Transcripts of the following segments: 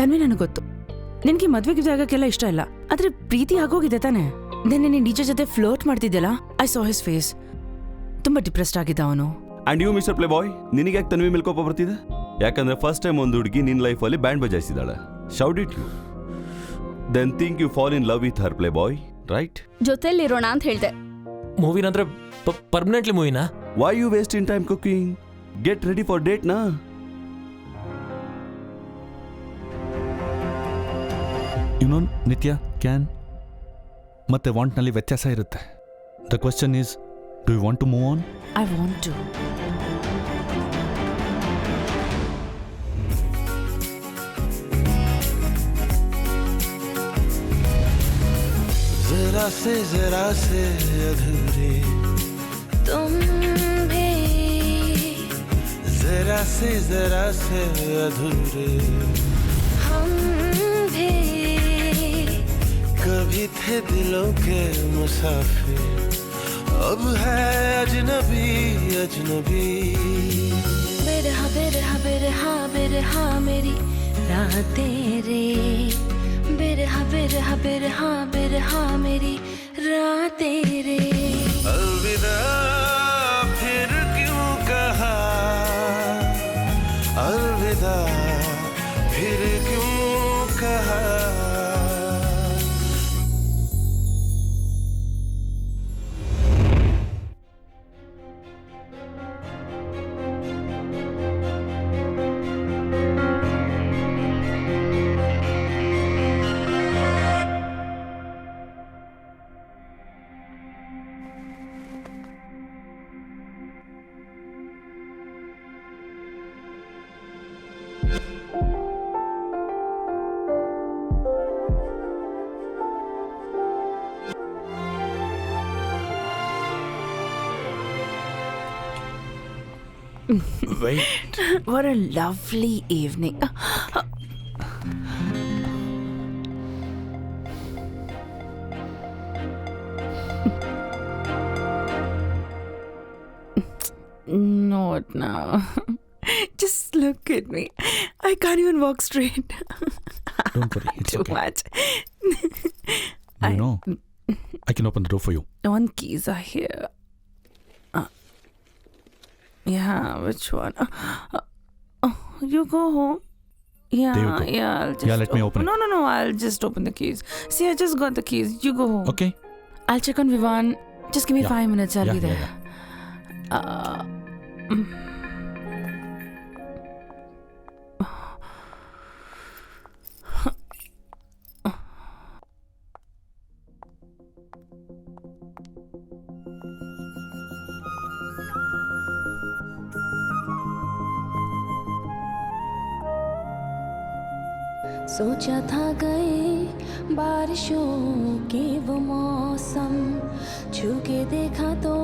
ತನ್ವಿ ನನಗೆ ಗೊತ್ತು ನಿನ್ಗೆ ಮದ್ವೆಗೆ ಜಾಗಕ್ಕೆಲ್ಲ ಇಷ್ಟ ಇಲ್ಲ, ಆದ್ರೆ ಪ್ರೀತಿ ಆಗೋಗಿದೆ ತಾನೆ. ನೆನ್ನೆ ನೀನ್ ಡಿಜೆ ಜೊತೆ ಫ್ಲೋಟ್ ಮಾಡ್ತಿದ್ದಲ್ಲ, ಐ ಸಾ ಹಿಸ್ ಫೇಸ್. ತುಂಬಾ ಡಿಪ್ರೆಸ್ಡ್ ಆಗಿದ್ದ ಅವನು. And you mister playboy, ನಿನಗೆ ಯಾಕೆ ತನ್ವಿ ಮೇಲೆ ಕೋಪ ಬರ್ತಿದೆ? ಯಾಕಂದ್ರೆ ಫಸ್ಟ್ ಟೈಮ್ ಒಂದು ಹುಡುಗಿ ನಿನ್ನ ಲೈಫಲ್ಲಿ ಬ್ಯಾಂಡ್ ಬಜಾಯಿಸಿದಾಳೆ. Should it you then think you fall in love with her playboy, right? ಜೊತೆಲಿರೋಣ ಅಂತ ಹೇಳ್ದೆ. ಮೂವಿನಂದ್ರೆ ಪರ್ಮನೆಂಟ್ಲಿ ಮೂವಿನಾ? Why you waste in time cooking? Get ready for date ನಾ. ಇನ್ನೊಂದು ನಿತ್ಯ ಕ್ಯಾನ್ ಮತ್ತೆ ವಾಂಟ್ನಲ್ಲಿ ವ್ಯತ್ಯಾಸ ಇರುತ್ತೆ. The question is, do you want to move on? I want to. जरा से अधूरे तुम भी, जरा से अधूरे हम भी, कभी थे दिलों के मुसाफिर, अब है अजनबी अजनबी। बिरहा बिरहा बिरहा बिरहा मेरी रातें रे, बिरहा बिरहा बिरहा बिरहा मेरी रातें रे। अलविदा फिर क्यों कहा, अलविदा फिर क्यों कहा। Wait. What a lovely evening. Not now. Just look at me. I can't even walk straight. Don't worry, it's Too okay. much. You know, I can open the door for you. One keys are here. Yeah, which one? You go home. Yeah, There you go. yeah. I'll just Yeah, let me open it. No, I'll just open the keys. See, I just got the keys. You go home. Okay? I'll check on Vivan. Just give me Yeah. 5 minutes. I'll Yeah, be there. yeah, सोचा था गए बारिशों के वो मौसम, छू के देखा तो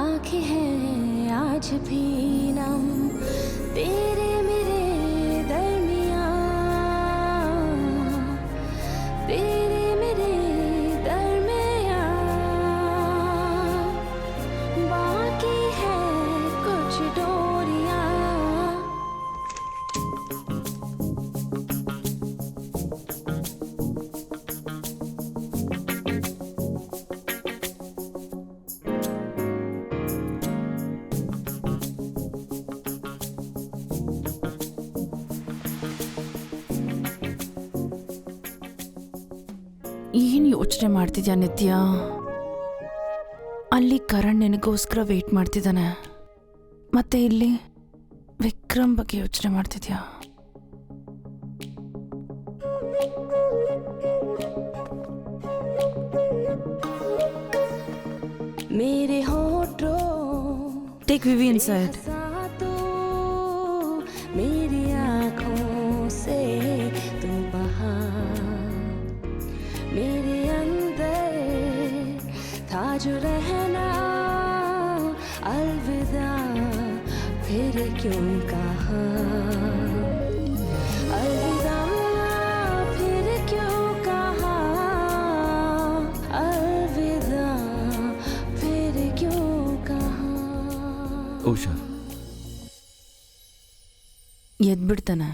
आंखें हैं आज भी नम, तेरे मेरे दरमियां, तेरे मेरे दरमियां, बाकी है कुछ डोरियां। ಏನ್ ಯೋಚನೆ ಮಾಡ್ತಿದ್ಯಾ ನಿತ್ಯ? ಅಲ್ಲಿ ಕರಣ್ ನಿನಗೋಸ್ಕರ ವೇಟ್ ಮಾಡ್ತಿದ್ದಾನೆ, ಮತ್ತೆ ಇಲ್ಲಿ ವಿಕ್ರಮ್ ಬಗ್ಗೆ ಯೋಚನೆ ಮಾಡ್ತಿದ್ಯಾ? मेरे होठों Take Vivi inside. तो मेरी आँखों से तू बहा, मेरे अंदर था जो रहना, अलविदा फिर क्यों कहा, अलविदा फिर क्यों कहा, अलविदा फिर क्यों कहा। ಉಷಾ, ಎದ್ಬಿಡ್ತಾನೆ.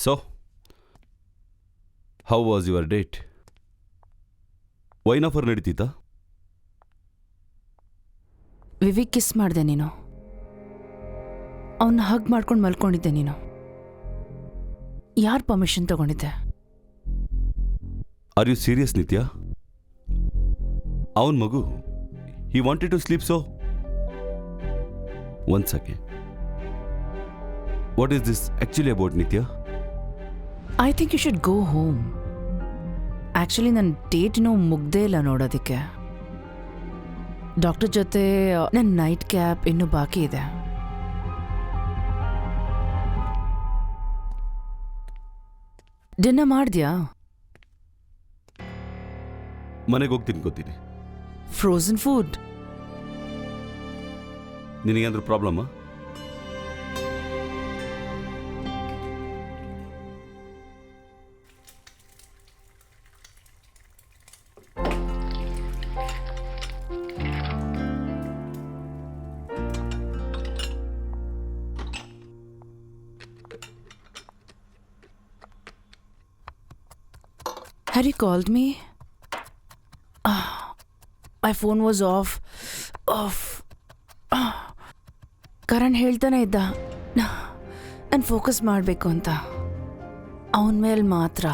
So how was your date? Wine offer ನಡೀತಿತ್ತಾ? ವಿವಿಕ್ ಕಿಸ್ ಮಾಡಿದೆ ನೀನು, ಅವನ್ನ ಹಗ್ ಮಾಡ್ಕೊಂಡು ಮಲ್ಕೊಂಡಿದ್ದೆ ನೀನು. ಯಾರ್ ಪರ್ಮಿಷನ್ ತಗೊಂಡಿದ್ದೆ? Are you serious Nitya? ಅವನ್ ಮಗು, he wanted to sleep, so one second, what is this actually about Nitya? I think you should go home. Actually ನನ್ನ ಡೇಟ್ ಇನ್ನೂ ಮುಗ್ದೇ ಇಲ್ಲ ನೋಡೋದಕ್ಕೆ. ಡಾಕ್ಟರ್ ಜೊತೆ ನನ್ನ ನೈಟ್ ಕ್ಯಾಪ್ ಇನ್ನೂ ಬಾಕಿ ಇದೆ. ಡಿನ್ನರ್ ಮಾಡಿದ್ಯಾ? ಮನೆಗೆ ಹೋಗಿ ತಿನ್ಕೋತೀನಿ. Frozen food? ನಿನಗೇನಾದ್ರೂ ಪ್ರಾಬ್ಲಮ್ಮಾ? Had you called me? My phone was off. Karan ಹೇಳ್ತಾನೆ ಇದ್ದ ನಾನು ಫೋಕಸ್ ಮಾಡಬೇಕು ಅಂತ, ಅವನ ಮೇಲೆ ಮಾತ್ರ.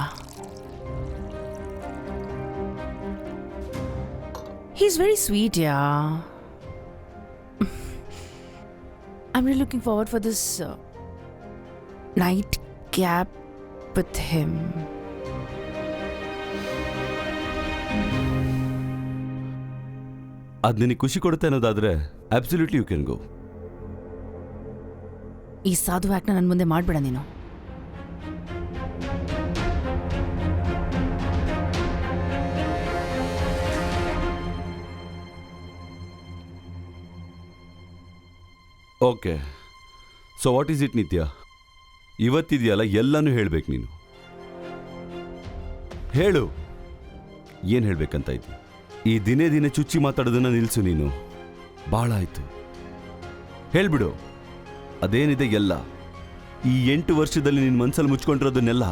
He's very sweet, yeah. I'm really looking forward for this night gap with him. ಅದು ನಿನಗೆ ಖುಷಿ ಕೊಡುತ್ತೆ ಅನ್ನೋದಾದ್ರೆ ಅಬ್ಸಲ್ಯೂಟ್ಲಿ ಯು ಕ್ಯಾನ್ ಗೋ. ಈ ಸಾಧು ಆ್ಯಕ್ಟ್ನ ನನ್ನ ಮುಂದೆ ಮಾಡಬೇಡ ನೀನು. Okay, so what is it ನಿತ್ಯ? ಇವತ್ತಿದೆಯಲ್ಲ, ಎಲ್ಲನೂ ಹೇಳ್ಬೇಕು ನೀನು. ಹೇಳು, ಏನು ಹೇಳ್ಬೇಕಂತ ಇದ್ದಿ? ಈ ದಿನೇ ದಿನೇ ಚುಚ್ಚಿ ಮಾತಾಡೋದನ್ನ ನಿಲ್ಲಿಸು ನೀನು. ಭಾಳ ಆಯ್ತು, ಹೇಳ್ಬಿಡು. ಅದೇನಿದೆ ಎಲ್ಲ, ಈ 8 ವರ್ಷದಲ್ಲಿ ನಿನ್ನ ಮನಸ್ಸಲ್ಲಿ ಮುಚ್ಕೊಂಡಿರೋದನ್ನೆಲ್ಲ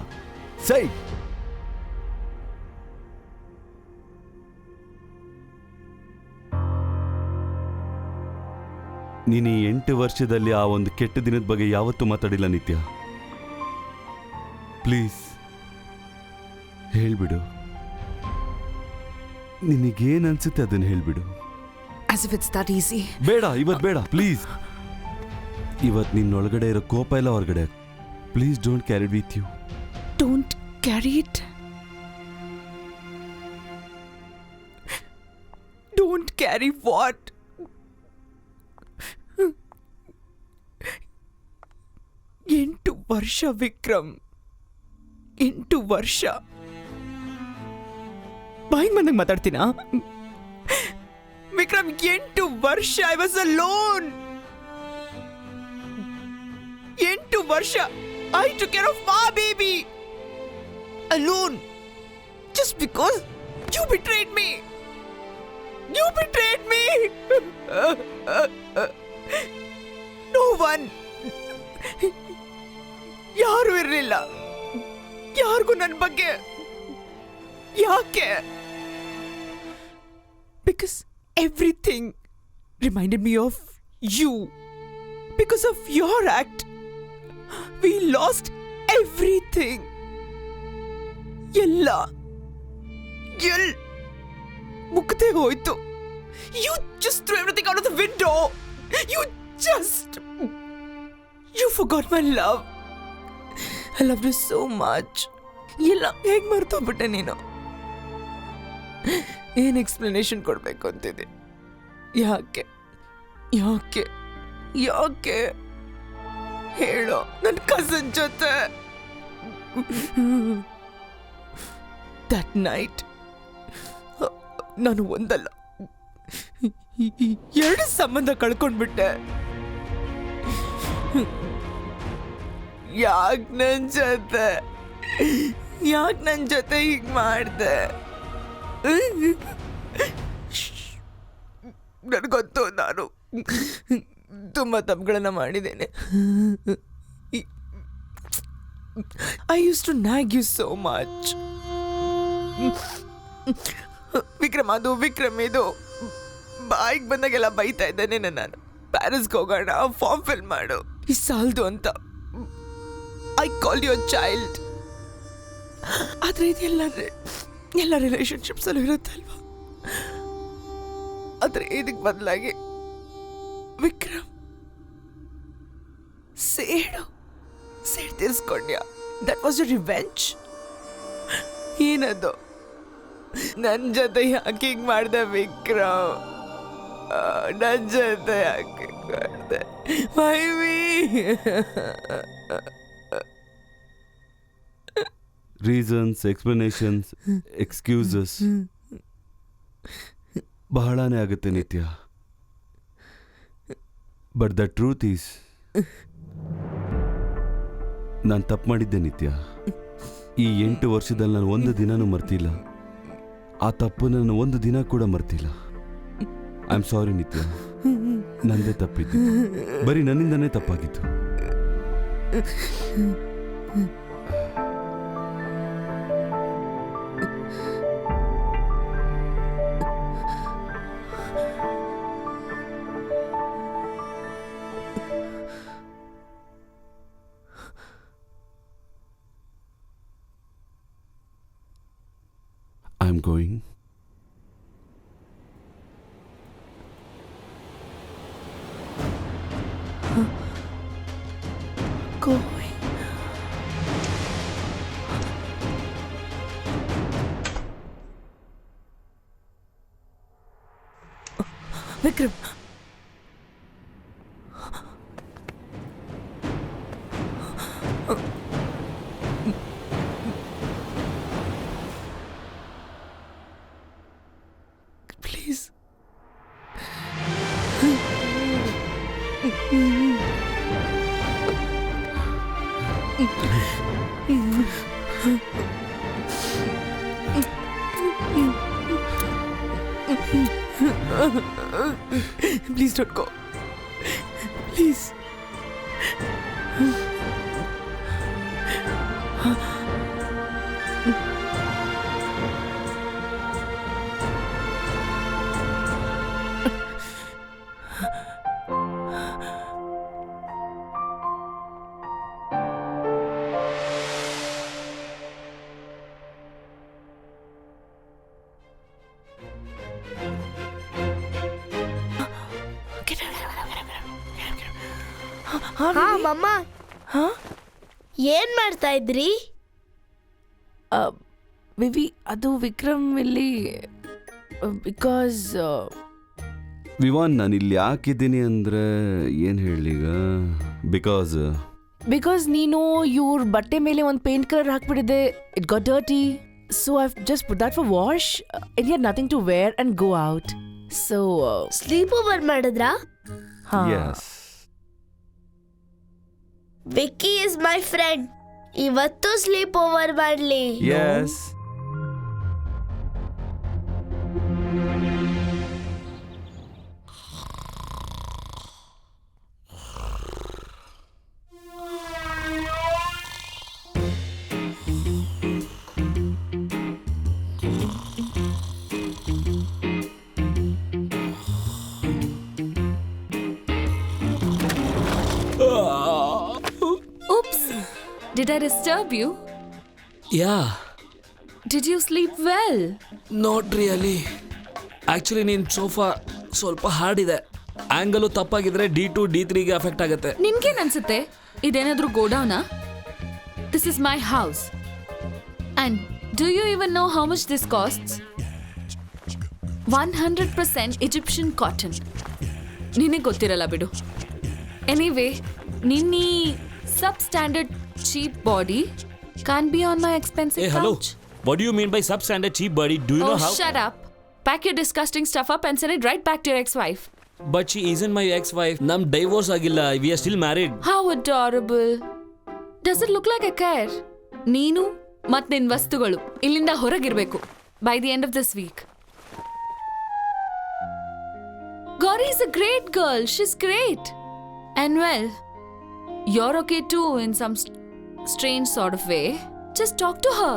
ಸೈ. ನೀನು ಈ 8 ವರ್ಷದಲ್ಲಿ ಆ ಒಂದು ಕೆಟ್ಟ ದಿನದ ಬಗ್ಗೆ ಯಾವತ್ತೂ ಮಾತಾಡಿಲ್ಲ ನಿತ್ಯ. ಪ್ಲೀಸ್ ಹೇಳ್ಬಿಡು. ನಿನಗೇನು ಅನ್ಸುತ್ತೆ ಅದನ್ನು ಹೇಳ್ಬಿಡು. As if it's that easy. ಬೇಡ, ಇವತ್ತು ಬೇಡ ಪ್ಲೀಸ್. ಇವತ್ತು ನಿನ್ನೊಳಗಡೆ ಇರೋ ಕೋಪ ಎಲ್ಲ ಹೊರಗಡೆ. Please don't carry it with you. Don't carry it. Don't carry what? 8 ವರ್ಷ ವಿಕ್ರಮ್, 8 ವರ್ಷ. ಬಾಯಿಗೆ ಬಂದಂಗೆ ಮಾತಾಡ್ತೀನಾ? ವಿಕ್ರಮ್, 8 ವರ್ಷ ಐ ವಾಸ್ ಅಲೋನ್. 8 ವರ್ಷ I took care of my baby alone, just because you betrayed me. You betrayed me. No one, ಯಾರು ಇರಲಿಲ್ಲ, ಯಾರಿಗೂ ನನ್ನ ಬಗ್ಗೆ. ಯಾಕೆ? Because everything reminded me of you. Because of your act, we lost everything. ಎಲ್ಲ ಮುಗ್ದೇ ಹೋಯ್ತು. You just threw everything out of the window. You forgot my love. I loved you so much. ಎಲ್ಲ ಹೇಗೆ ಮರ್ತೋಗ್ಬಿಟ್ಟೆ ನೀನು? ಏನು ಎಕ್ಸ್ಪ್ಲನೇಷನ್ ಕೊಡಬೇಕು ಅಂತಿದೆ? ಯಾಕೆ ಯಾಕೆ ಯಾಕೆ ಹೇಳೋ. ನನ್ನ ಕಸನ್ ಜೊತೆ ದಟ್ ನೈಟ್ ನಾನು ಒಂದಲ್ಲ 2 ಸಂಬಂಧ ಕಳ್ಕೊಂಡ್ಬಿಟ್ಟೆ. ಯಾಕೆ ನನ್ನ ಜೊತೆ ಹೀಗೆ ಮಾಡಿದೆ? ನನಗೊತ್ತು, ನಾನು ತುಂಬ ತಪ್ಪುಗಳನ್ನ ಮಾಡಿದ್ದೇನೆ. I used to nag you so much. Vikram ಇದು ಬಾಯಿಗೆ ಬಂದಾಗೆಲ್ಲ ಬೈತಾ ಇದ್ದಾನೆ ನಾನು. ಪ್ಯಾರಿಸ್ಗೆ ಹೋಗೋಣ, ಫಾರ್ಮ್ ಫಿಲ್ ಮಾಡು, ಈ ಸಾಲ್ದು ಅಂತ. I call you child. ಆದರೆ ಇದು ಎಲ್ಲ ರಿಲೇಶನ್ಶಿಪ್ಸಲ್ಲೂ ಇರುತ್ತಲ್ವಾ? ಆದರೆ ಇದಕ್ಕೆ ಬದಲಾಗಿ ವಿಕ್ರಮ್ ಸೇಡು ತೀರಿಸ್ಕೊಂಡ್ಯಾ. That was you revenge. ಏನದು? ನನ್ನ ಜೊತೆ ಯಾಕೆ ಹಿಂಗೆ ಮಾಡ್ದೆ ವಿಕ್ರಮ್? ನನ್ನ ಜೊತೆ ಯಾಕೆ ಮಾಡ್ದೆ ಮೈವಿ? ರೀಸನ್ಸ್, ಎಕ್ಸ್ಪ್ಲನೇಷನ್ಸ್, ಎಕ್ಸ್ಕ್ಯೂಸಸ್ ಬಹಳನೇ ಆಗುತ್ತೆ ನಿತ್ಯ. ಬಟ್ ದ ಟ್ರೂತ್ ಈಸ್ ನಾನು ತಪ್ಪು ಮಾಡಿದ್ದೆ ನಿತ್ಯ. ಈ 8 ವರ್ಷದಲ್ಲಿ ನಾನು ಒಂದು ದಿನನೂ ಮರ್ತಿಲ್ಲ. ಆ ತಪ್ಪು ನಾನು ಒಂದು ದಿನ ಕೂಡ ಮರ್ತಿಲ್ಲ. ಐ ಆಮ್ ಸಾರಿ ನಿತ್ಯ, ನಂದೇ ತಪ್ಪಿದ್ದು. ಬರೀ ನನ್ನಿಂದನೇ ತಪ್ಪಾಗಿತ್ತು. I'm going. Going. Vikram. Please. Please don't go. Please. ಹಾ ಮಮ್ಮ, ಏನ್ ಮಾಡ್ತಾ ಇದ್ರಿ? ವಿವಿ, ಅದು ವಿಕ್ರಮ್ ಇಲ್ಲಿ ಬಿಕಾಸ್ ವಿವಾನ್, ನಾನು ಇಲ್ಲಿ ಯಾಕಿದ್ದೀನಿ ಅಂದರೆ ಏನು ಹೇಳೀಗ? ಬಿಕಾಸ್ ನೀನು ಇವ್ರ ಬಟ್ಟೆ ಮೇಲೆ ಒಂದು ಪೇಂಟ್ ಕಲರ್ ಹಾಕ್ಬಿಟ್ಟಿದೆ. It got dirty, so I just put that for wash and you had nothing to wear and go out. So sleep over ಮಾಡಿದ್ರಾ? Yes. Vicky is my friend. ಇವತ್ತು ಸ್ಲೀಪ್ ಓವರ್ ಮಾಡ್ಲಿ. Yes. Oops! Did I disturb you? Yeah, Did you sleep well? not really. Actually ನೀನ್ sofa ಸ್ವಲ್ಪ hard ಇದೆ. ಆಂಗಲು ತಪ್ಪಾಗಿದ್ರೆ D2 D3ಗೆ affect ಆಗುತ್ತೆ. ನಿನ್ಗೇನ್ ಅನ್ಸುತ್ತೆ? ಇದೇನಾದ್ರೂ ಗೋಡೌನಾ? This is my house. And do you even know how much this costs? 100% Egyptian cotton. ನಿನಗೆ ಗೊತ್ತಿರಲ್ಲ ಬಿಡು. Anyway, ನಿನ್ನಿ substandard cheap body can't be on my expensive Hey, hello. couch. What do you mean by substandard cheap body? Do you know how? Shut up. Pack your disgusting stuff up and send it right back to your ex-wife. But she isn't my ex-wife. ನಮ್ divorce ಆಗಿಲ್ಲ. We are still married. How adorable. Does it look like I care? ನೀನು ಮತ್ ನಿನ್ ವಸ್ತುಗಳು ಇಲ್ಲಿಂದ ಹೊರಗಿರ್ಬೇಕು by the end of this week. Gauri is a great girl. She's great. And well, you're okay too in some strange sort of way, just talk to her.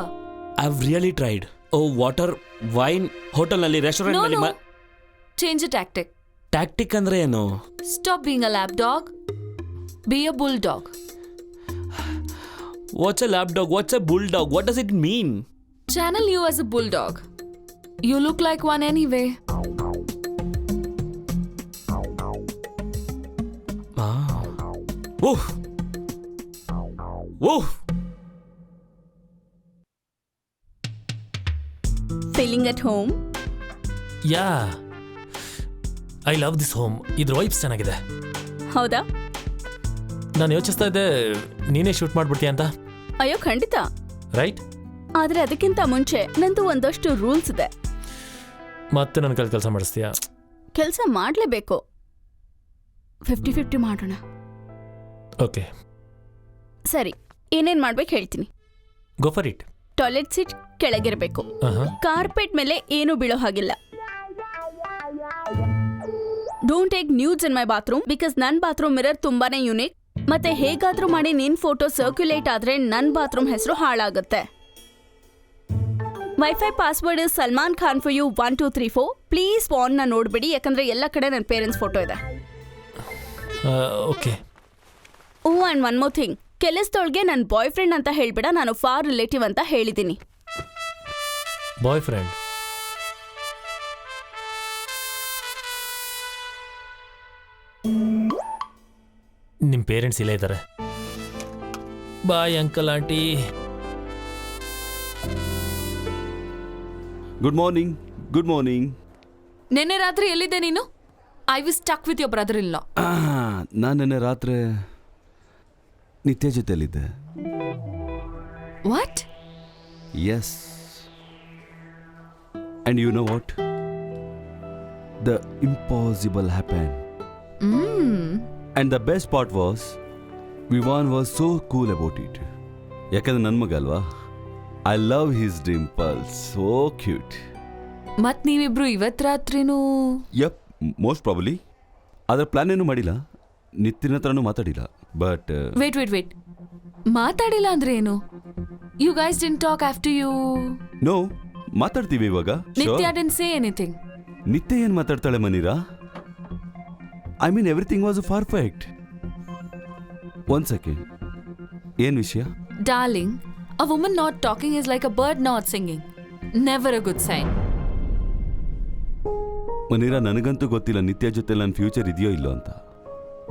I've really tried. Oh, water, wine, ಹೋಟೆಲ್ನಲ್ಲಿ, ರೆಸ್ಟೋರೆಂಟ್ನಲ್ಲಿ. No. Change the tactic. Tactic ಅಂದ್ರೆ ಏನು? Stop being a lap dog. Be a bulldog. What's a lap dog? What's a bulldog? What does it mean? Channel you as a bulldog. You look like one anyway. Woof. Woof. Feeling at home? Yeah I love this home. ಇದ್ರ vibes ಚೆನ್ನಾಗಿದೆ. ಹೌದಾ? ನಾನು ಯೋಚಿಸ್ತಾ ಇದ್ದೆ ನೀನೇ shoot ಮಾಡ್ಬಿಡ್ತೀಯ ಅಂತ. ಅಯ್ಯೋ ಖಂಡಿತ. Right? ಆದ್ರೆ ಅದಕ್ಕಿಂತ ಮುಂಚೆ ನಂದು ಒಂದಷ್ಟು ರೂಲ್ಸ್ ಇದೆ. ಮತ್ತೆ ನನ್ನ ಕೈಲಿ ಕೆಲಸ ಮಾಡಿಸ್ತೀಯಾ? ಕೆಲಸ ಮಾಡಲೇಬೇಕು. 50-50 ಮಾಡೋಣ. ಓಕೆ ಸರಿ, ಏನೇನ್ ಮಾಡ್ಬೇಕು ಹೇಳ್ತೀನಿ. Go for it. Toilet seat ಕೆಳಗಿರಬೇಕು. ಕಾರ್ಪೆಟ್ ಮೇಲೆ ಏನು ಬೀಳೋ ಹಾಗಿಲ್ಲ. Don't take nudes in my bathroom because ನನ್ನ ಬಾತ್ರೂಮ್ ಮಿರರ್ ತುಂಬಾನೇ ಯೂನಿಕ್. ಮತ್ತೆ ಹೇಗಾದ್ರೂ ಮಾಡಿ ನಿನ್ ಫೋಟೋ ಸರ್ಕ್ಯುಲೇಟ್ ಆದ್ರೆ ನನ್ನ ಬಾತ್ರೂಮ್ ಹೆಸರು ಹಾಳಾಗುತ್ತೆ. Wifi password is Salman Khan for you 1234. Please ಫೋನ್ನ ನೋಡ್ಬಿಡಿ, ಯಾಕಂದ್ರೆ ಎಲ್ಲ ಕಡೆ ನನ್ನ ಪೇರೆಂಟ್ಸ್ ಫೋಟೋ ಇದೆ. Okay. Oh and one more thing, ಕೆಲಸದೊಳಗೆ ನನ್ನ ಬಾಯ್ ಫ್ರೆಂಡ್ ಅಂತ ಹೇಳ್ಬೇಡ, ನಾನು ಫಾರ್ ರಿಲೇಟಿವ್ ಅಂತ ಹೇಳಿದ್ದೀನಿ. Boy friend? ನಿಮ್ಮ ಪೇರೆಂಟ್ಸ್ ಇಲ್ಲೇ ಇದ್ದಾರೆ. Bye uncle aunty. Good morning. Good morning. ನಿನ್ನೆ ರಾತ್ರಿ ಎಲ್ಲಿದ್ದೆ ನೀನು? I was stuck with your brother in law. ನಾನು ನಿನ್ನೆ ರಾತ್ರಿ ನಿತ್ಯ ಜೊತೆಯಲ್ಲಿದ್ದೆ. What? Yes. And you know what? The impossible happen. And the best part was Vivaan was so cool about it. ಯಾಕಂದ್ರೆ ನನ್ನ ಮಗ ಅಲ್ವಾ? I love his dimples. So cute. ಮತ್ ನೀವಿಬ್ರು ಇವತ್ ರಾತ್ರಿನೂ? Yup, most probably. ಅದರ ಪ್ಲಾನ್ ಏನು ಮಾಡಿಲ್ಲ, ನಿತ್ತಿನ ಹತ್ರನೂ ಮಾತಾಡಿಲ್ಲ. ಬಟ್ ವೇಟ್ ಮಾತಾಡಿಲ್ಲ ಅಂದ್ರೆ ಏನು? You guys didn't talk after you? No, ಮಾತಾಡ್ತೀವಿ ಇವಾಗ. Nitya didn't say anything. Nitya ಏನ್ ಮಾತಾಡ್ತಾಳೆ Maneera? I mean everything was perfect. One second, ಏನ್ ವಿಷಯ? Darling, a woman not talking is like a bird not singing. Never a good sign. ಮನೀರಾ, ನನಗಂತೂ ಗೊತ್ತಿಲ್ಲ ನಿತ್ಯ ಜೊತೆ ನನ್ನ ಫ್ಯೂಚರ್ ಇದೆಯೋ ಇಲ್ಲೋ ಅಂತ.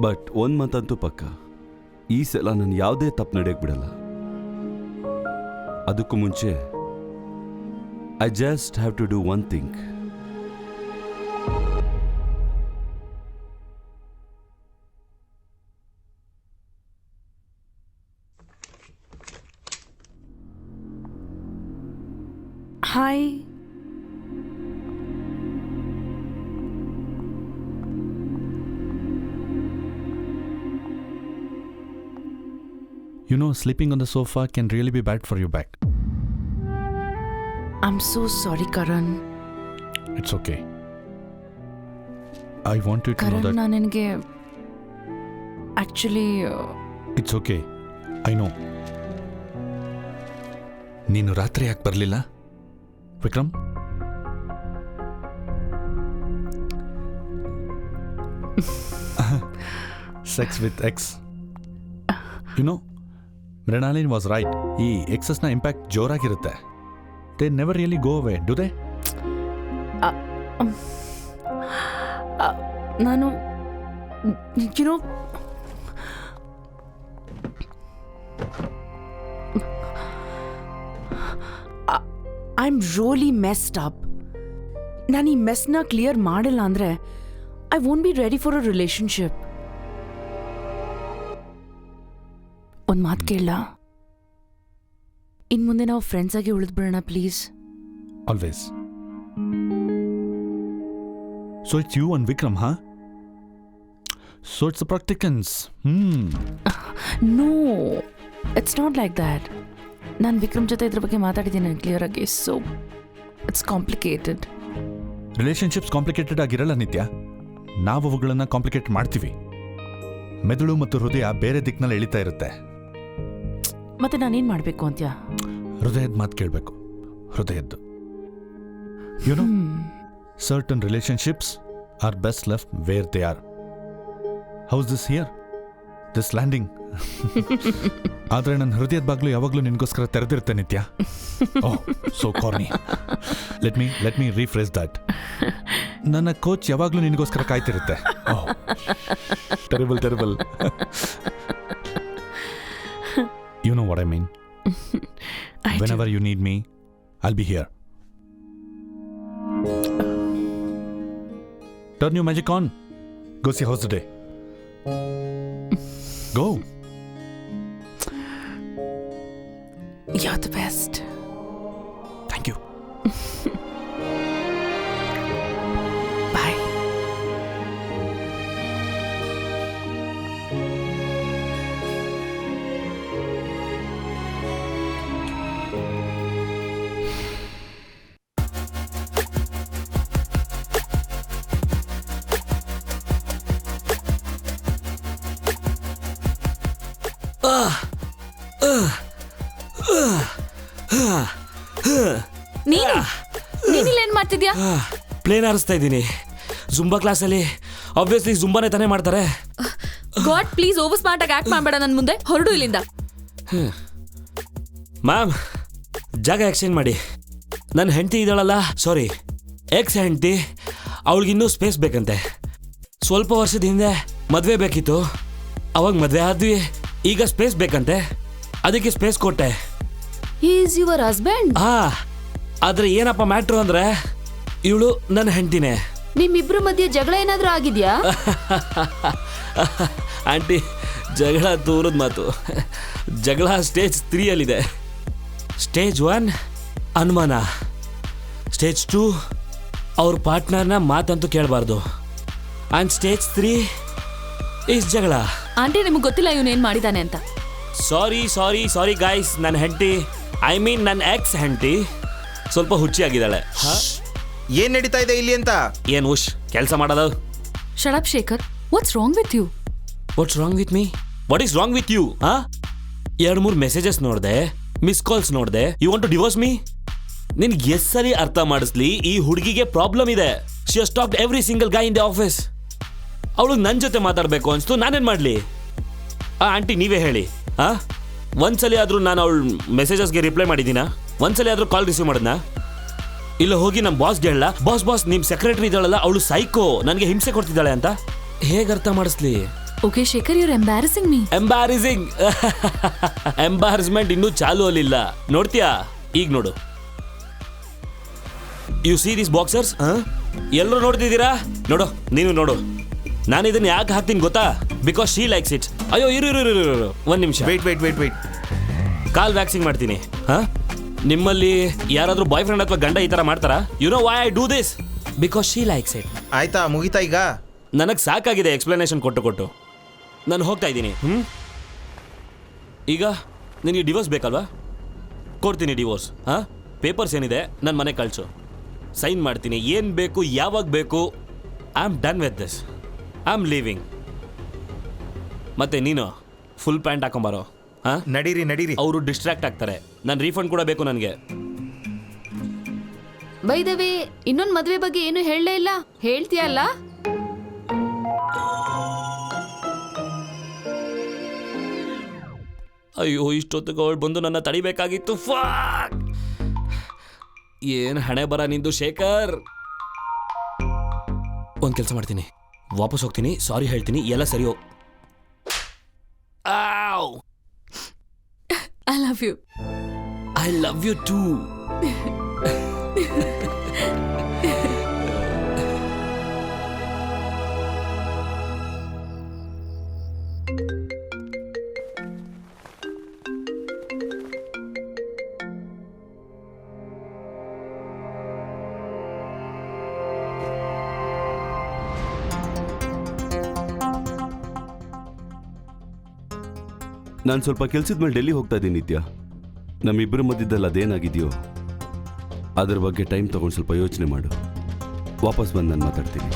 ಬಟ್ ಒಂದು ಮಾತಂತೂ ಪಕ್ಕ, ಈ ಸಲ ನಾನು ಯಾವುದೇ ತಪ್ಪು ನಡೆಯಕ್ಕೆ ಬಿಡಲ್ಲ. ಅದಕ್ಕೂ ಮುಂಚೆ I just have to do one thing. Hi. You know, sleeping on the sofa can really be bad for your back. I'm so sorry, Karan. It's okay. I want you to know that... ನಾನು ನಿನಗೆ actually... It's okay. I know. ನೀನು ರಾತ್ರಿ ಯಾಕೆ ಬರಲಿಲ್ಲ Vikram? Sex with ex. You know, Mrinalin was right. ಈ ಎಕ್ಸಸ್ನ impact ಜೋರಾಗಿರುತ್ತೆ. They never really go away, do they? ನಾನು you know I am really messed up. ನಾನು ಈ ಮೆಸ್ನ ಕ್ಲಿಯರ್ ಮಾಡಿಲ್ಲ ಅಂದರೆ I won't be ready for a relationship. ಒಂದು ಮಾತು ಕೇಳಲ್ಲ? ಇನ್ನು ಮುಂದೆ ನಾವು ಫ್ರೆಂಡ್ಸ್ ಆಗಿ ಉಳಿದ್ಬಿಡೋಣ please. Always. So it's you and Vikram, ಹಾ? ಸೊ ಇಟ್ಸ್ ಅ ಪ್ರಾಕ್ಟಿಕನ್ಸ್. No, it's not like that. ನಾನು ವಿಕ್ರಮ್ ಜೊತೆ ಇದ್ರ ಬಗ್ಗೆ ಮಾತಾಡಿದ್ದೀನಿ ಕ್ಲಿಯರ್ ಆಗಿ. So it's complicated. Relationships complicated ಆಗಿರಲ್ಲ ನಿತ್ಯ. ನಾವು ಅವುಗಳನ್ನು ಕಾಂಪ್ಲಿಕೇಟ್ ಮಾಡ್ತೀವಿ. ಮೆದುಳು ಮತ್ತು ಹೃದಯ ಬೇರೆ ದಿಕ್ಕಿನಲ್ಲಿ ಎಳಿತಾ ಇರುತ್ತೆ. ಮತ್ತೆ ನಾನೇನ್ ಮಾಡ್ಬೇಕು ಅಂತ್ಯಾ? ಹೃದಯದ ಮಾತು ಕೇಳಬೇಕು, ಹೃದಯದ್ದು. You know, certain relationships are best left where they are. How's this here, this landing. ಆದ್ರೆ ನನ್ನ ಹೃದಯದ ಬಾಗ್ಲು ಯಾವಾಗಲೂ ನಿನ್ಗೋಸ್ಕರ ತೆರೆದಿರುತ್ತೆ Nitya. Oh, so corny. Let me rephrase that. ನನ್ನ ಕೋಚ್ ಯಾವಾಗಲೂ ನಿನ್ಗೋಸ್ಕರ ಕಾಯ್ತಿರುತ್ತೆ. Oh, terrible. You know what I mean. Whenever you need me, I'll be here. Turn your magic on. Go see how's the day. Go. You're the best. Thank you. Bye. ನೀನಿಲ್ಲೇನ್ ಮಾಡ್ತಿದ್ಯಾ? Plane ಹಾರಿಸ್ತಾ ಇದ್ದೀನಿ. Zumba ಕ್ಲಾಸಲ್ಲಿ obviously ಜುಂಬಾನೇ ತಾನೇ ಮಾಡ್ತಾರೆ. God please over smart ಆಗಿ act ಮಾಡಬೇಡ ನನ್ನ ಮುಂದೆ. ಹೊರಡು ಇಲ್ಲಿಂದ. ಮ್ಯಾಮ್, ಜಾಗ ಎಕ್ಸ್ಚೇಂಜ್ ಮಾಡಿ. ನನ್ನ ಹೆಂಡತಿ ಇದ್ದಾಳಲ್ಲ, ಸಾರಿ ಎಕ್ಸ್ ಹೆಂಡತಿ, ಅವಳಿಗಿನ್ನೂ ಸ್ಪೇಸ್ ಬೇಕಂತೆ. ಸ್ವಲ್ಪ ವರ್ಷದ ಹಿಂದೆ ಮದುವೆ ಬೇಕಿತ್ತು, ಅವಾಗ ಮದುವೆ ಆದ್ವಿ. ಈಗ ಸ್ಪೇಸ್ ಬೇಕಂತೆ, ಅದಕ್ಕೆ ಸ್ಪೇಸ್ ಕೊಟ್ಟೆ. Is your husband? ಆದ್ರೆ ಏನಪ್ಪ ಮ್ಯಾಟ್ರು ಅಂದ್ರೆ ಇವಳು ನನ್ನ ಹೆಂಡತಿನೇ. ನಿಮ್ಮಿಬ್ರು ಮಧ್ಯೆ ಜಗಳ ಏನಾದ್ರೂ ಆಗಿದ್ಯಾ? ಆಂಟಿ, ಜಗಳ ದೂರದ ಮಾತು. ಜಗಳ ಸ್ಟೇಜ್ 3 ಅಲ್ಲಿದೆ. ಸ್ಟೇಜ್ 1 ಅನುಮಾನ, ಸ್ಟೇಜ್ 2 ಅವ್ರ ಪಾರ್ಟ್ನರ್ನ ಮಾತಂತೂ ಕೇಳಬಾರ್ದು, ಆ್ಯಂಡ್ ಸ್ಟೇಜ್ 3 ಈಸ್ ಜಗಳ. ಆಂಟಿ, ನಿಮ್ಗೆ ಗೊತ್ತಿಲ್ಲ ಇವನೇನ್ ಮಾಡಿದಾನೆ ಅಂತ. ಸಾರಿ ಗಾಯ್ಸ್, ನನ್ನ ಹೆಂಡತಿ, ಐ ಮೀನ್ ನನ್ನ ಎಕ್ಸ್ ಹೆಂಡತಿ ಸ್ವಲ್ಪ ಹುಚ್ಚಿಯಾಗಿದ್ದಾಳೆ. ಏನ್ ನಡೀತಾ ಇದೆ ಇಲ್ಲಿ ಅಂತ? ಏನ್ ಹುಷ್ ಕೆಲಸ ಮಾಡೋದು? Shut up Shekhar, what's wrong with you? What's wrong with me? What is wrong with you? 2-3 messages ನೋಡಿದೆ, ಮಿಸ್ ಕಾಲ್ಸ್ ನೋಡಿದೆ. You want to divorce me? ನಿನ್ಗೆ ಎಸ್ ಸರಿ ಅರ್ಥ ಮಾಡಿಸ್ಲಿ, ಈ ಹುಡುಗಿಗೆ ಪ್ರಾಬ್ಲಮ್ ಇದೆ. She has talked every single guy in the office. ಅವಳು ನನ್ನ ಜೊತೆ ಮಾತಾಡಬೇಕು ಅನ್ಸ್ತು, ನಾನೇನ್ ಮಾಡ್ಲಿ? ಆಂಟಿ ನೀವೇ ಹೇಳಿ, ಒಂದ್ಸಲಿ ಆದ್ರೂ ನಾನು ಅವಳ ಮೆಸೇಜಸ್ಗೆ ರಿಪ್ಲೈ ಮಾಡಿದ್ದೀನಾ? ಒಂದ್ಸಲಿ ಆದ್ರೂ ಕಾಲ್ ರಿಸೀವ್ ಮಾಡಿದ್ನಾ? ಇಲ್ಲ ಹೋಗಿ ನಮ್ಮ ಬಾಸ್ಗೆ ಹೇಳ, ಬಾಸ್ ನಿಮ್ ಸೆಕ್ರೆಟರಿ ಇದ್ದಾಳಲ್ಲ ಅವಳು ಸೈಕೋ, ನನಗೆ ಹಿಂಸೆ ಕೊಡ್ತಿದ್ದಾಳೆ ಅಂತ. ಹೇಗೆ ಅರ್ಥ ಮಾಡಿಸ್ಲಿ? Okay Shekhar, you're embarrassing me. Embarrassment ಇನ್ನೂ ಚಾಲು ಅಲ್ಲಿಲ್ಲ. ನೋಡ್ತೀಯಾ? ಈಗ ನೋಡು. You see this boxers? ಎಲ್ಲರೂ ನೋಡ್ತಿದ್ದೀರಾ? ನೋಡು, ನೀನು ನೋಡು. ನಾನು ಇದನ್ನ ಯಾಕೆ ಹಾಕ್ತೀನಿ ಗೊತ್ತಾ? Because she likes it. ಅಯ್ಯೋ ಇರು ಒಂದ್ ನಿಮಿಷ. ವೇಟ್. ಕಾಲ್ ವ್ಯಾಕ್ಸಿಂಗ್ ಮಾಡ್ತೀನಿ. ನಿಮ್ಮಲ್ಲಿ ಯಾರಾದ್ರೂ ಬಾಯ್ ಫ್ರೆಂಡ್ ಅಥವಾ ಗಂಡ ಈ ತರ ಮಾಡ್ತಾರಾ? You know why I do this? Because she likes it. ಆಯ್ತಾ, ಮುಗಿತಾ ಈಗ? ನನಗೆ ಸಾಕಾಗಿದೆ ಎಕ್ಸ್ಪ್ಲನೇಷನ್ ಕೊಟ್ಟು. ನಾನು ಹೋಗ್ತಾ ಇದ್ದೀನಿ. ಈಗ ನಿನಗೆ ಡಿವೋರ್ಸ್ ಬೇಕಲ್ವಾ? ಕೊಡ್ತೀನಿ ಡಿವೋರ್ಸ್. ಪೇಪರ್ಸ್ ಏನಿದೆ ನನ್ನ ಮನೆಗೆ ಕಳಿಸು, ಸೈನ್ ಮಾಡ್ತೀನಿ. ಏನು ಬೇಕು, ಯಾವಾಗ ಬೇಕು, I am done with this. I am leaving. ಮತ್ತೆ ನೀನು ಫುಲ್ ಪ್ಯಾಂಟ್ ಹಾಕೊಂಬಾರೋ. ನಡೀರಿ. ಅವರು ಡಿಸ್ಟ್ರಾಕ್ಟ್ ಆಗ್ತಾರೆ. ನನ್ನ ರೀಫಂಡ್ ಕೂಡ ಬೇಕು ನನಗೆ. ಬೈ ದ ವೇ, ಇನ್ನೊಂದು ಮದುವೆ ಬಗ್ಗೆ ಏನು ಹೇಳಲೇ ಇಲ್ಲ. ಹೇಳ್ತೀಯಲ್ಲ? ಅಯ್ಯೋ, ಇಷ್ಟೊತ್ತಿಗೆ ಅವಳು ಬಂದು ನನ್ನ ತಡಿಬೇಕಾಗಿತ್ತು. ಏನು ಹಣೆ ಬರ ನಿಂದು ಶೇಖರ್. ಒಂದು ಕೆಲಸ ಮಾಡ್ತೀನಿ, ವಾಪಸ್ ಹೋಗ್ತೀನಿ, ಸಾರಿ ಹೇಳ್ತೀನಿ, ಎಲ್ಲ ಸರಿ ಹೋಗ್. I love you. I love you too. ನಾನು ಸ್ವಲ್ಪ ಕೆಲ್ಸದ ಮೇಲೆ ಡೆಲ್ಲಿ ಹೋಗ್ತಾ ಇದ್ದೀನಿ ನಿತ್ಯ. ನಮ್ಮಿಬ್ಬರ ಮಧ್ಯದಲ್ಲಿ ಅದೇನಾಗಿದೆಯೋ ಅದ್ರ ಬಗ್ಗೆ ಟೈಮ್ ತಗೊಂಡು ಸ್ವಲ್ಪ ಯೋಚನೆ ಮಾಡು. ವಾಪಸ್ ಬಂದು ನಾನು ಮಾತಾಡ್ತೀನಿ.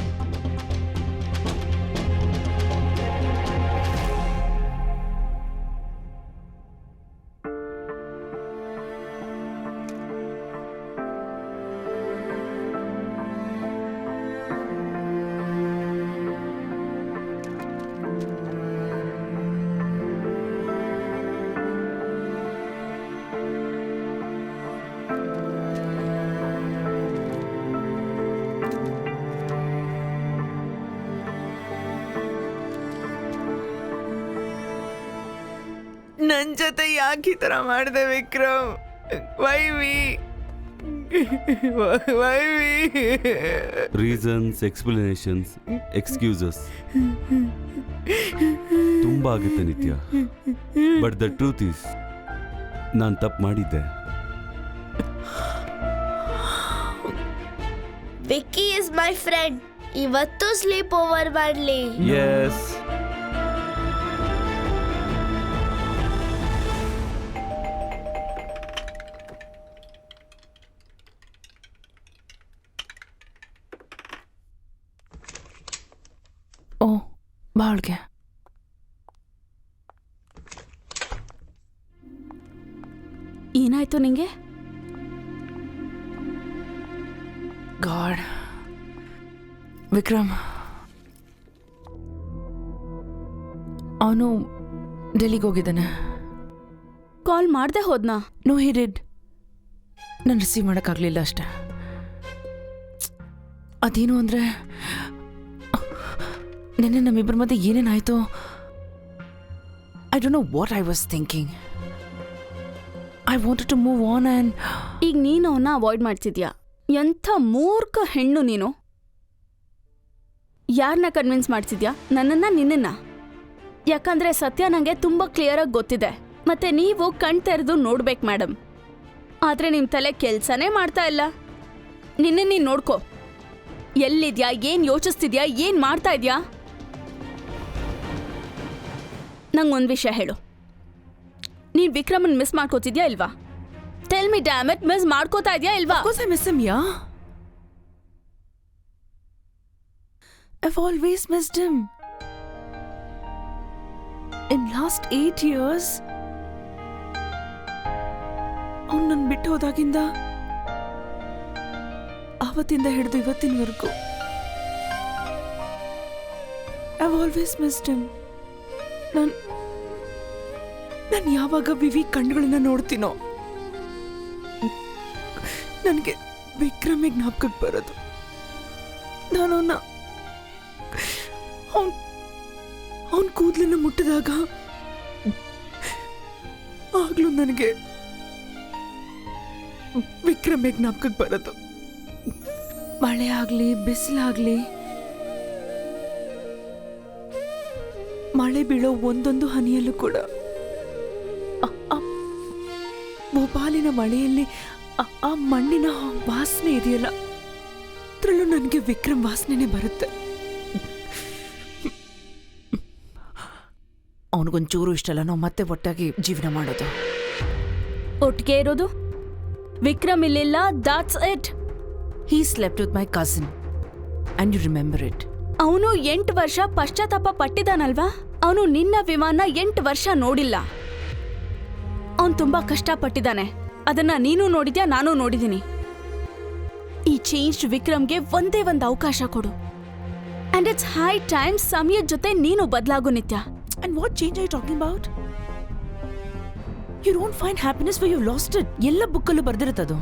ನನ್ ಜೊತೆ ಯಾಕೆ ಈ ತರ ಮಾಡಿದೆ Vikram? Why reasons, explanations, excuses ತುಂಬಾ ಆಗುತ್ತೆ ನಿತ್ಯ. ಬಟ್ ದ ಟ್ರೂತ್ ಈಸ್ ನಾನು ತಪ್ಪು ಮಾಡಿದ್ದೆ. Vicky is my friend. ಇವತ್ತು ಸ್ಲೀಪ್ ಓವರ್ ಮಾಡ್ಲಿ. ಎಸ್. ಓ ಬಾಳ್ಗೆ ಏನಾಯ್ತು ನಿಂಗೆ? ಗಾಡ್ ವಿಕ್ರಮ್, ಅವನು ಡೆಲ್ಲಿಗೆ ಹೋಗಿದ್ದಾನೆ. ಕಾಲ್ ಮಾಡ್ದೆ ಹೋದ್ನಾ? No he did. ನಾನು ರಿಸೀವ್ ಮಾಡೋಕ್ಕಾಗಲಿಲ್ಲ ಅಷ್ಟೆ. ಅದೇನು ಅಂದರೆ ನೆನ್ನೆ ನಮ್ಮಿಬ್ಬರ ಮಧ್ಯೆ ಏನೇನಾಯಿತು, I don't know what I was thinking. I wanted to move on and ಈಗ ನೀನು ಅವನ್ನ ಅವಾಯ್ಡ್ ಮಾಡ್ತಿದ್ಯಾ. ಎಂಥ ಮೂರ್ಖ ಹೆಣ್ಣು ನೀನು. ಯಾರನ್ನ ಕನ್ವಿನ್ಸ್ ಮಾಡ್ತಿದ್ಯಾ? ನನ್ನನ್ನ, ನಿನ್ನನ್ನ? ಯಾಕಂದ್ರೆ ಸತ್ಯ ನನಗೆ ತುಂಬ ಕ್ಲಿಯರಾಗಿ ಗೊತ್ತಿದೆ. ಮತ್ತೆ ನೀವು ಕಣ್ ತೆರೆದು ನೋಡ್ಬೇಕು ಮೇಡಮ್. ಆದರೆ ನಿಮ್ಮ ತಲೆ ಕೆಲಸನೇ ಮಾಡ್ತಾ ಇಲ್ಲ. ನಿನ್ನ ನೀನು ನೋಡ್ಕೊ. ಎಲ್ಲಿದ್ಯಾ, ಏನು ಯೋಚಿಸ್ತಿದ್ಯಾ, ಏನು ಮಾಡ್ತಾ ಇದ್ಯಾ? ನಂಗೊಂದು ವಿಷಯ ಹೇಳು, ನೀನು ವಿಕ್ರಮನ್ ಮಿಸ್ ಮಾಡ್ಕೋತಿದ್ಯಾ ಇಲ್ವಾ? Tell me dam it, miss ಮಾಡ್ಕೋತಾ ಇದೆಯಾ ಇಲ್ವಾ? I miss him, yeah. I've always missed him. In last 8 years, ಅವ್ನು ನನ್ನ ಬಿಟ್ಟು ಹೋದಾಗಿಂದ ಆವತ್ತಿಂದ ಹಿಡಿದು ಇವತ್ತಿನವರೆಗೂ I've always missed him. ನಾನು ಯಾವಾಗ ವಿವಿ ಕಣ್ಣುಗಳನ್ನ ನೋಡ್ತೀನೋ ನನಗೆ ವಿಕ್ರಮಿಗೆ ಜ್ಞಾಪಕಕ್ಕೆ ಬರೋದು. ನಾನು ಅವನ ಕೂದಲನ್ನು ಮುಟ್ಟಿದಾಗ ಆಗ್ಲೂ ನನಗೆ ವಿಕ್ರಮಿಗೆ ಜ್ಞಾಪಕಕ್ಕೆ ಬರೋದು. ಮಳೆ ಆಗಲಿ, ಬಿಸಿಲಾಗಲಿ, ಮಳೆ ಬೀಳೋ ಒಂದೊಂದು ಹನಿಯಲ್ಲೂ ಕೂಡ ಭೋಪಾಲಿನ ಮಳೆಯಲ್ಲಿ ಆ ಮಣ್ಣಿನ ವಾಸನೆ ಇದೆಯಲ್ಲ, ಅದ್ರಲ್ಲೂ ನನಗೆ ವಿಕ್ರಮ್ ವಾಸನೆನೇ ಬರುತ್ತೆ. ಅವನಿಗೊಂಚೂರು ಇಷ್ಟಲ್ಲ ನಾವು ಮತ್ತೆ ಒಟ್ಟಾಗಿ ಜೀವನ ಮಾಡೋದು, ಒಟ್ಟಿಗೆ ಇರೋದು. ವಿಕ್ರಮ್ ಇಲ್ಲಿಲ್ಲ, that's it. He slept with my cousin and you remember it. ಅವನು 8 ವರ್ಷ ಪಶ್ಚಾತ್ತಾಪ ಪಟ್ಟಿದಾನಲ್ವಾ? ಅವನು ನಿನ್ನ ವಿಮಾನ 8 ವರ್ಷ ನೋಡಿಲ್ಲ. ಅವನು ತುಂಬಾ ಕಷ್ಟಪಟ್ಟಿದ್ದಾನೆ. ಅದನ್ನ ನೀನು ನೋಡಿದ್ಯಾ, ನಾನು ನೋಡಿದ್ದೀನಿ. ಈ ಚೇಂಜ್ ವಿಕ್ರಮ್ಗೆ ಒಂದೇ ಒಂದು ಅವಕಾಶ ಕೊಡು. ಅಂಡ್ ಇಟ್ಸ್ ಹೈ ಟೈಮ್ ಸಮಯದ ಜೊತೆ ನೀನು ಬದಲಾಗು ನಿತ್ಯ. And what change are you talking about? You don't find happiness where you lost it. ಎಲ್ಲ ಬುಕ್ಕಲ್ಲೂ ಬರ್ದಿರುತ್ತದು.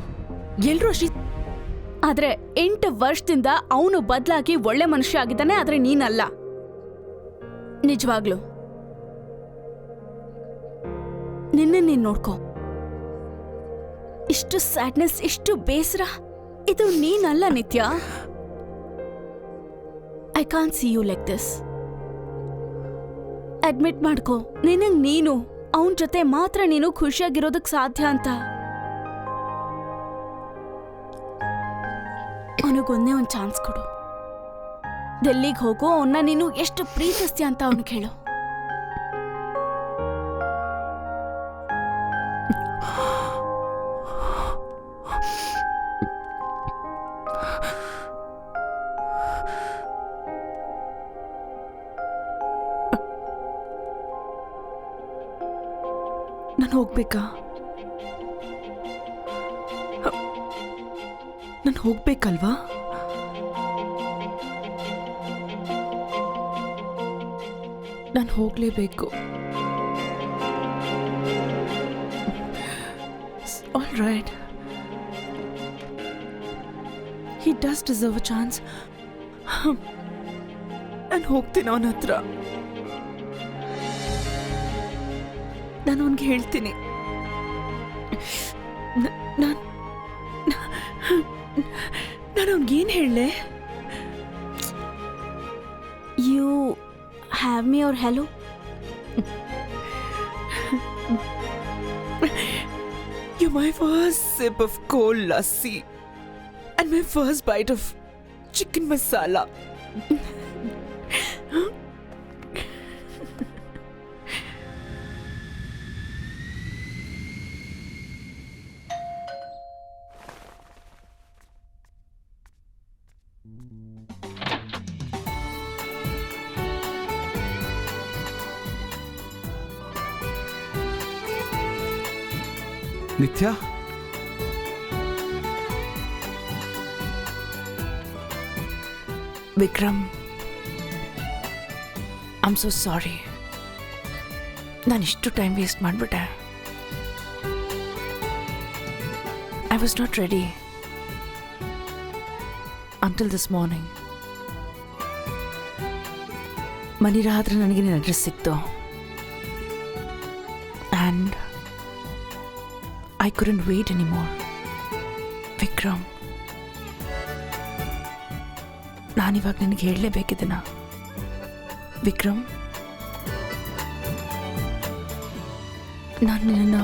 ಎಲ್ಲರೂ ಅಷ್ಟೇ. ಆದ್ರೆ 8 ವರ್ಷದಿಂದ ಅವನು ಬದಲಾಗಿ ಒಳ್ಳೆ ಮನುಷ್ಯ ಆಗಿದ್ದಾನೆ, ಆದ್ರೆ ನೀನಲ್ಲ. ನಿಜವಾಗ್ಲು ನಿನ್ನ ನೀನ್ ನೋಡ್ಕೋ. ಇಷ್ಟು ಸ್ಯಾಡ್ನೆಸ್, ಇಷ್ಟು ಬೇಸರ, ಇದು ನೀನಲ್ಲ Nithya. I can't see you like this. Admit ಮಾಡ್ಕೋ, ನಿನಗ್ ನೀನು ಅವನ ಜೊತೆ ಮಾತ್ರ ನೀನು ಖುಷಿಯಾಗಿರೋದಕ್ ಸಾಧ್ಯ ಅಂತ. ಅವನಿಗೊಂದೇ ಒಂದು ಚಾನ್ಸ್ ಕೊಡು. ಡೆಲ್ಲಿಗೆ ಹೋಗು, ಅವನ್ನ ನೀನು ಎಷ್ಟು ಪ್ರೀತಿಸ್ತೀಯ ಅಂತ ಅವನಿಗೆ ಹೇಳು. ನಾನು ಹೋಗ್ಬೇಕಾ? ನಾನು ಹೋಗ್ಬೇಕಲ್ವಾ? ನಾನು ಹೋಗ್ಲೇಬೇಕು. All right, he does deserve a chance. ನಾನು ಹೋಗ್ತೀನಿ ಅವನ ಹತ್ರ. ನಾನು ಅವನಿಗೆ ಹೇಳ್ತೀನಿ. ನಾನು ಅವನಿಗೇನು ಹೇಳಲೆ? You have me or hello? You're my first sip of cold lassi and my first bite of chicken masala. Nitya, Vikram, I am so sorry. ನಾನು ಇಷ್ಟು ಟೈಮ್ ವೇಸ್ಟ್ ಮಾಡಿಬಿಟ್ಟೆ. I was not ready until this morning. Maneera ಹತ್ರ ನನಗೆ ನಿನ್ನ address ಸಿಕ್ತು and I couldn't wait anymore. Vikram, ನಾನಿವಾಗ ನಿನಗೆ ಹೇಳಲೇಬೇಕಿದ್ದನ. ವಿಕ್ರಮ್, ನಾನು ನಿನ್ನ